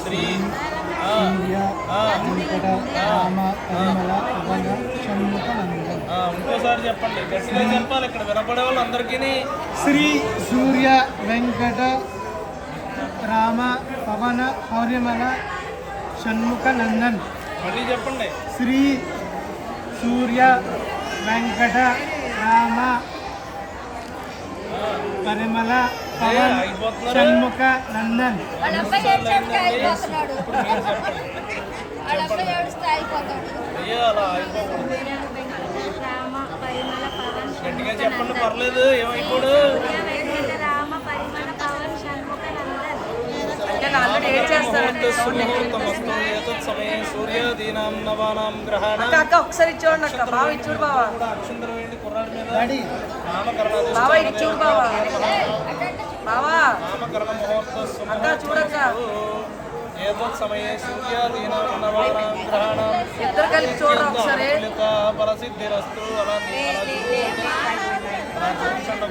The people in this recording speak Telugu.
శ్రీ సూర్య వెంకట రామ పరిమళ పవన షణ్ముఖ నందన్. ఇంకోసారి చెప్పండి, గట్టిగా చెప్పాలి, ఇక్కడ వినపడే వాళ్ళు అందరికీ. శ్రీ సూర్య వెంకట రామ పవన పరిమళ షణ్ముఖ నందన్. మళ్ళీ చెప్పండి. శ్రీ సూర్య వెంకట రామ పరిమళ పవన్ షణ్ముఖ నందన్. అయ్యో అలా అయిపోకూడదు, గట్టిగా చెప్పండి, పర్లేదు, ఏమైపోడు. సమయ సూర్యాదీనాం నవానాం గ్రహాణాం. ఒకసారి చూడండి అక్క, బావ ఇచ్చుడు బావా, అక్షంతరం వేయండి కుర్రాడి మీద. బావా ఇచ్చుడు బావా, బావా నామకరణ ముహూర్త అక్క చూడక్క, ఏతత్ సమయే సూర్యాదీనాం నవానాం గ్రహాణాం ఇద్దరు కలిపి చూడరా ఒకసారి. ఫలసిద్ధిరస్తు. అలా